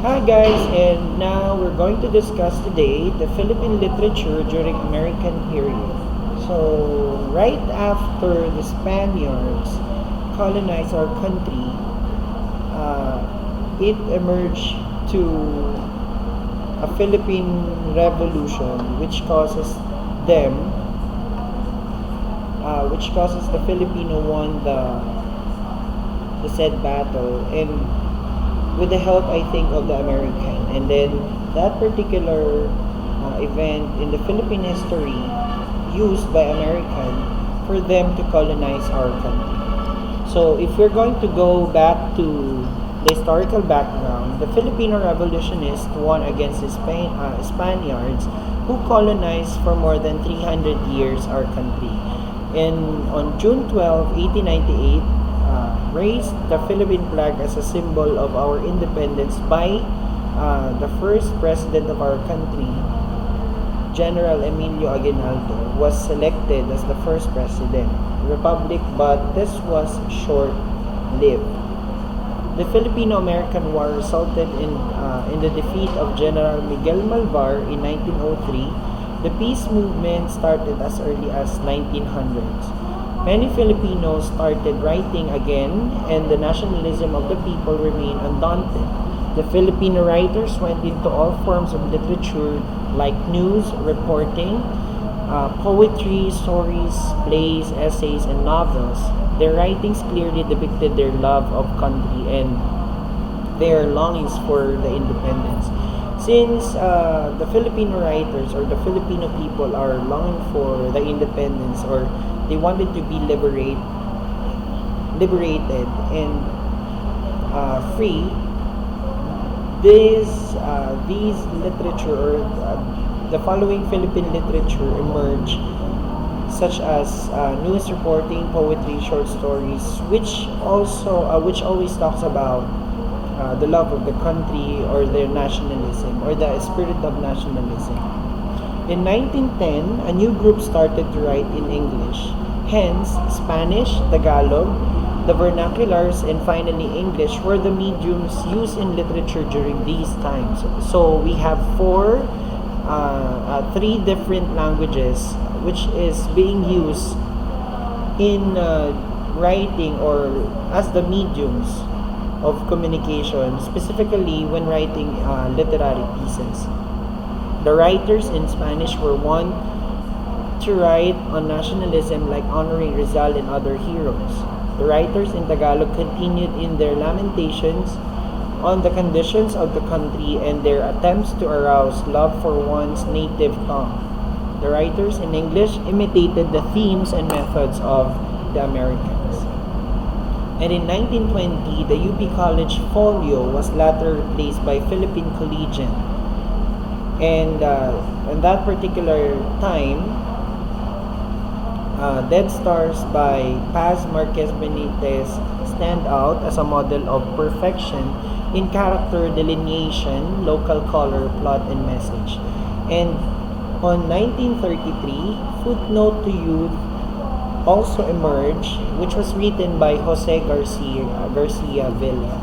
Hi guys, and now we're going to discuss today the Philippine literature during American period. So, right after the Spaniards colonized our country, it emerged to a Philippine revolution them, which causes the Filipino won the said battle, and with the help, I think, of the American. And then that particular event in the Philippine history used by American for them to colonize our country. So if we're going to go back to the historical background, the Filipino revolutionists won against the Spaniards who colonized for more than 300 years our country. And on June 12, 1898, raised the Philippine flag as a symbol of our independence by the first president of our country, General Emilio Aguinaldo, was selected as the first president republic, but this was short-lived. The Filipino-American War resulted in the defeat of General Miguel Malvar in 1903. The peace movement started as early as 1900s. Many Filipinos started writing again, and the nationalism of the people remained undaunted. The Filipino writers went into all forms of literature like news, reporting, poetry, stories, plays, essays, and novels. Their writings clearly depicted their love of country and their longings for the independence. Since the Filipino writers or the Filipino people are longing for the independence, or they wanted to be liberated and free, these literature or the following Philippine literature emerged, such as news reporting, poetry, short stories, which always talks about the love of the country or their nationalism or the spirit of nationalism. In 1910, a new group started to write in English. Hence, Spanish, Tagalog, the vernaculars, and finally English were the mediums used in literature during these times. So we have three different languages which is being used in writing or as the mediums of communication, specifically when writing literary pieces. The writers in Spanish were one to write on nationalism, like honoring Rizal and other heroes. The writers in Tagalog continued in their lamentations on the conditions of the country and their attempts to arouse love for one's native tongue. The writers in English imitated the themes and methods of the Americans. And in 1920, the UP College Folio was later replaced by Philippine Collegian. And in that particular time, Dead Stars by Paz Marquez Benitez stand out as a model of perfection in character delineation, local color, plot, and message. And on 1933, Footnote to Youth also emerged, which was written by Jose Garcia Villa.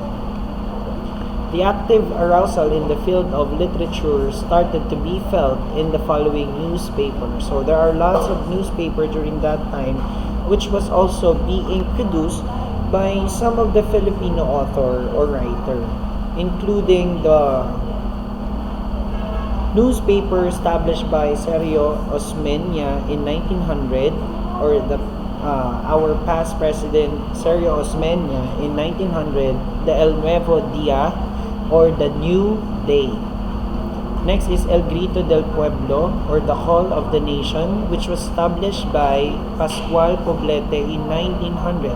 The active arousal in the field of literature started to be felt in the following newspapers. So there are lots of newspapers during that time, which was also being produced by some of the Filipino author or writer, including the newspaper established by Sergio Osmeña in 1900, or our past president Sergio Osmeña in 1900, the El Nuevo Dia, or the New Day. Next is El Grito del Pueblo, or the Call of the Nation, which was established by Pascual Poblete in 1900.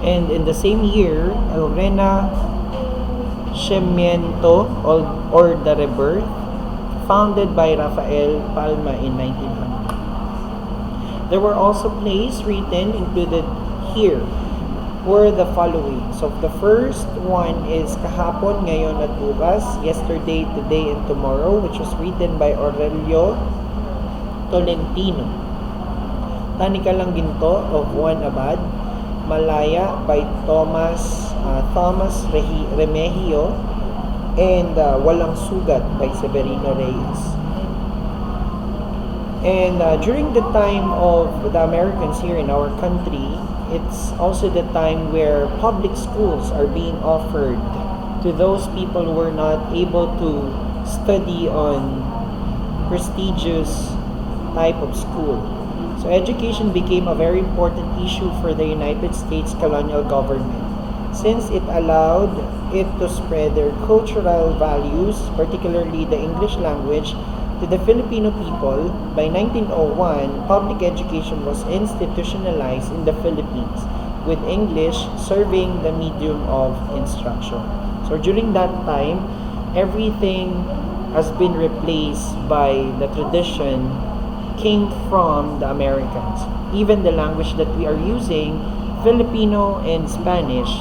And in the same year, El Renacimiento, or the Rebirth, founded by Rafael Palma in 1900. There were also plays written included here were the following. So the first one is Kahapon, Ngayon at Bukas, Yesterday, Today, and Tomorrow, which was written by Aurelio Tolentino. Tanika Lang Ginto of Juan Abad, Malaya by Thomas Remigio, and Walang Sugat by Severino Reyes. And during the time of the Americans here in our country, it's also the time where public schools are being offered to those people who were not able to study on prestigious type of school. So education became a very important issue for the United States colonial government since it allowed it to spread their cultural values, particularly the English language, to the Filipino people. By 1901, public education was institutionalized in the Philippines, with English serving the medium of instruction. So during that time, everything has been replaced by the tradition came from the Americans. Even the language that we are using, Filipino and Spanish,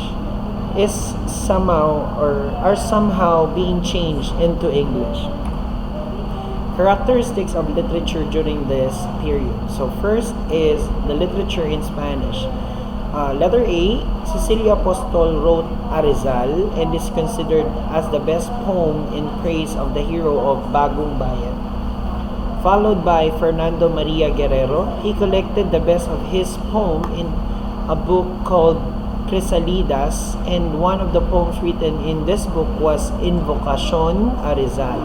is somehow or are somehow being changed into English. Characteristics of literature during this period. So first is the literature in Spanish. Letter A, Cecilia Apostol wrote Arizal and is considered as the best poem in praise of the hero of Bagong Bayan. Followed by Fernando Maria Guerrero. He collected the best of his poem in a book called Crisalidas, and one of the poems written in this book was Invocacion a Rizal.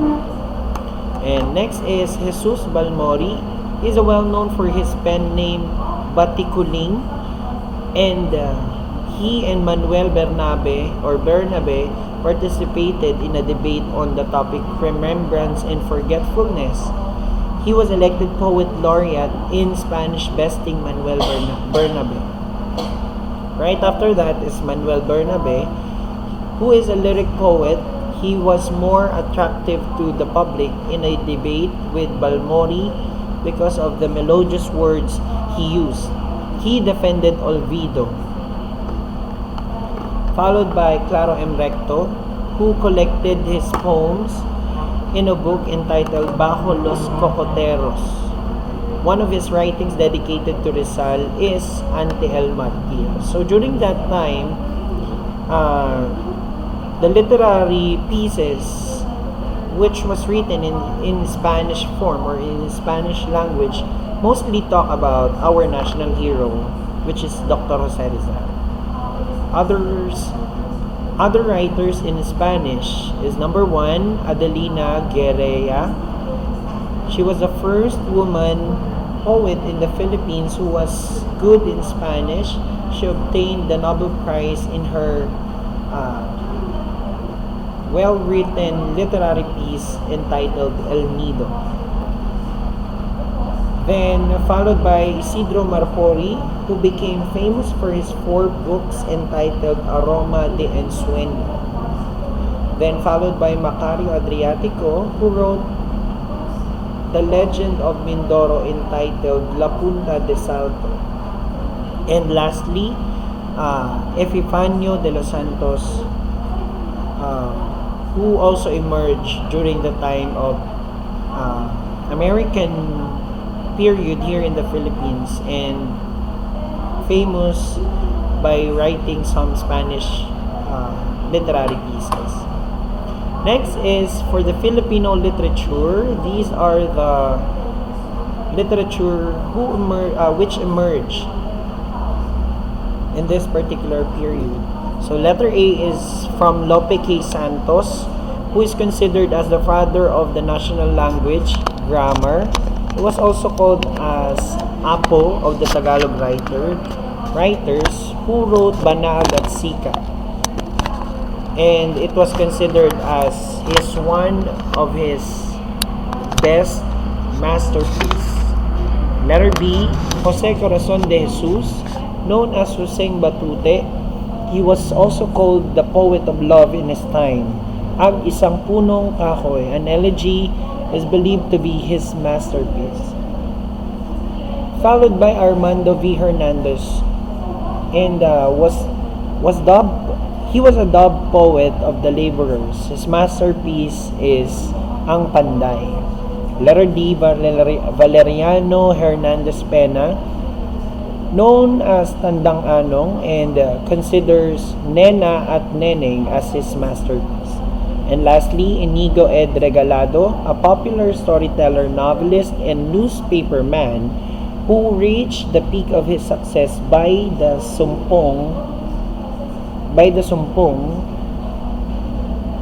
And next is Jesus Balmori. He is well known for his pen name Batikuling, and he and Manuel Bernabe participated in a debate on the topic Remembrance and Forgetfulness. He was elected Poet Laureate in Spanish, besting Manuel Bernabe. Right after that is Manuel Bernabe, who is a lyric poet. He was more attractive to the public in a debate with Balmori because of the melodious words he used. He defended Olvido. Followed by Claro M. Recto, who collected his poems in a book entitled Bajo los Cocoteros. One of his writings dedicated to Rizal is Ante el Martir. So during that time, the literary pieces which was written in Spanish form or in Spanish language mostly talk about our national hero, which is Dr. Jose Rizal. Other writers in Spanish is number 1, Adelina Guerrea. She was the first woman poet in the Philippines who was good in Spanish. She obtained the Nobel Prize in her well-written literary piece entitled El Nido. Then followed by Isidro Marfori, who became famous for his 4 books entitled Aroma de Ensueño. Then followed by Macario Adriatico, who wrote The Legend of Mindoro entitled La Punta de Salto. And lastly, Epifanio de los Santos, who also emerged during the time of American period here in the Philippines and famous by writing some Spanish literary pieces. Next is for the Filipino literature. These are the literature which emerged in this particular period. So letter A is from Lope K. Santos, who is considered as the father of the national language grammar. He was also called as Apo of the Tagalog writers who wrote Banag at Sika. And it was considered as one of his best masterpiece. Letter B, Jose Corazon de Jesus, known as Joseng Batute. He was also called the poet of love in his time. Ang Isang Punong Kahoy, an elegy, is believed to be his masterpiece. Followed by Armando V. Hernandez, and he was a dubbed poet of the laborers. His masterpiece is Ang Panday. Letter D, Valeriano Hernandez Pena, known as Tandang Anong, and considers Nena at Neneng as his masterpiece. And lastly, Inigo Ed Regalado, a popular storyteller, novelist, and newspaperman who reached the peak of his success by the sumpong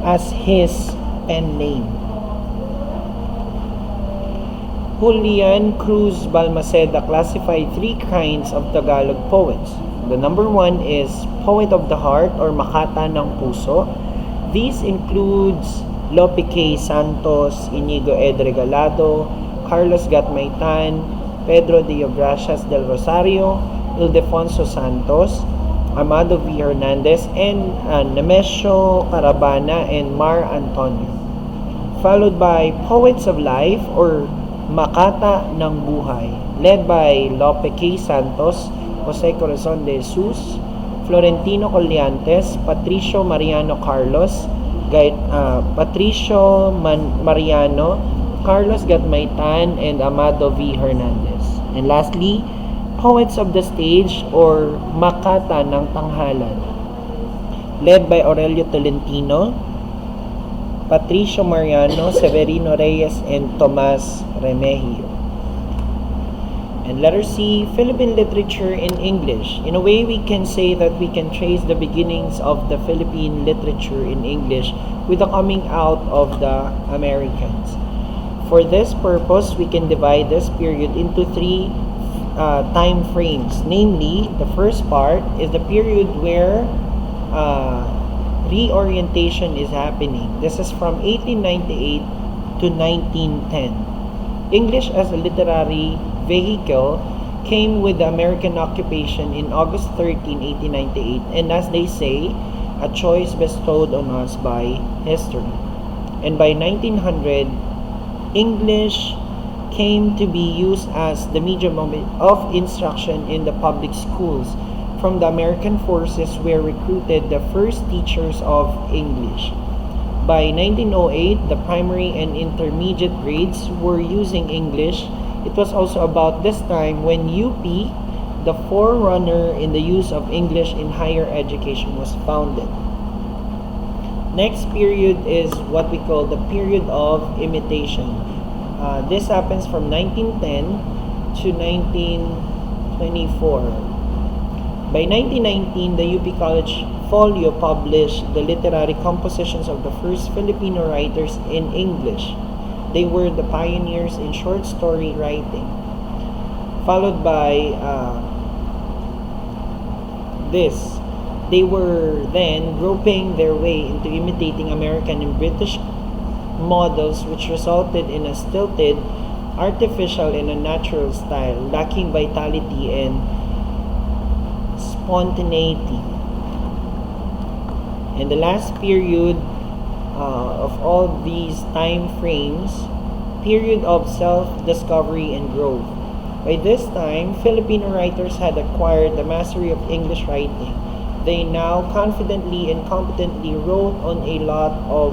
as his pen name. Julian Cruz Balmaceda classified three kinds of Tagalog poets. The number one is poet of the heart or makata ng puso. These includes Lope K. Santos, Inigo Ed Regalado, Carlos Gatmaitan, Pedro Diogracias del Rosario, Ildefonso Santos, Amado V. Hernandez, and Nemesio Carabana and Mar Antonio. Followed by Poets of Life or Makata ng Buhay, led by Lope K. Santos, Jose Corazon de Jesus, Florentino Colliantes, Patricio Mariano Carlos, Mariano, Carlos Gatmaitan, and Amado V. Hernandez. And lastly, Poets of the Stage or Makata ng Tanghalan, led by Aurelio Tolentino, Patricio Mariano, Severino Reyes, and Tomas Remigio. And letter C, Philippine literature in English. In a way, we can say that we can trace the beginnings of the Philippine literature in English with the coming out of the Americans. For this purpose, we can divide this period into three time frames. Namely, the first part is the period where reorientation is happening. This is from 1898 to 1910. English as a literary vehicle came with the American occupation in August 13, 1898, and as they say, a choice bestowed on us by history. And by 1900, English came to be used as the medium of instruction in the public schools. From the American forces were recruited the first teachers of English. By 1908, the primary and intermediate grades were using English. It was also about this time when UP, the forerunner in the use of English in higher education, was founded. Next period is what we call the period of imitation. This happens from 1910 to 1924. By 1919, the UP College Folio published the literary compositions of the first Filipino writers in English. They were the pioneers in short story writing. Followed by this, they were then groping their way into imitating American and British models, which resulted in a stilted, artificial, and unnatural style, lacking vitality and spontaneity. And the last period of all these time frames, period of self-discovery and growth. By this time, Filipino writers had acquired the mastery of English writing. They now confidently and competently wrote on a lot of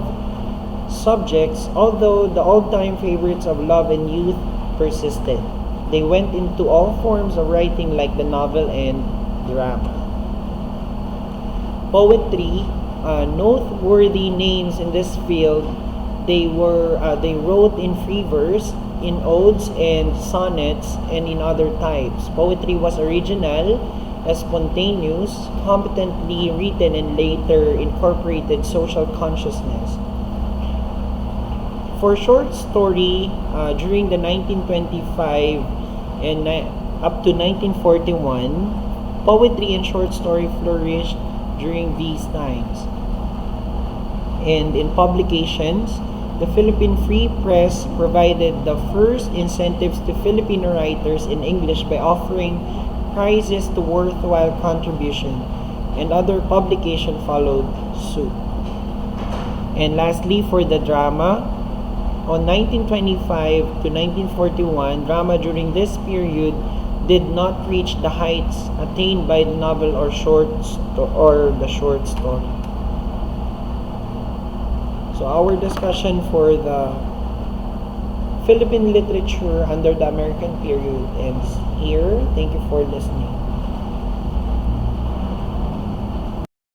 subjects, although the old-time favorites of love and youth persisted. They went into all forms of writing like the novel and drama. Poetry, noteworthy names in this field, they wrote in free verse, in odes and sonnets, and in other types. Poetry was original, spontaneous, competently written, and later incorporated social consciousness. For short story, during the 1925 and up to 1941, poetry and short story flourished during these times. And in publications, the Philippine Free Press provided the first incentives to Filipino writers in English by offering prizes to worthwhile contribution, and other publication followed suit. And lastly, for the drama, on 1925 to 1941, drama during this period did not reach the heights attained by the novel or the short story. So our discussion for the Philippine literature under the American period ends here. Thank you for listening.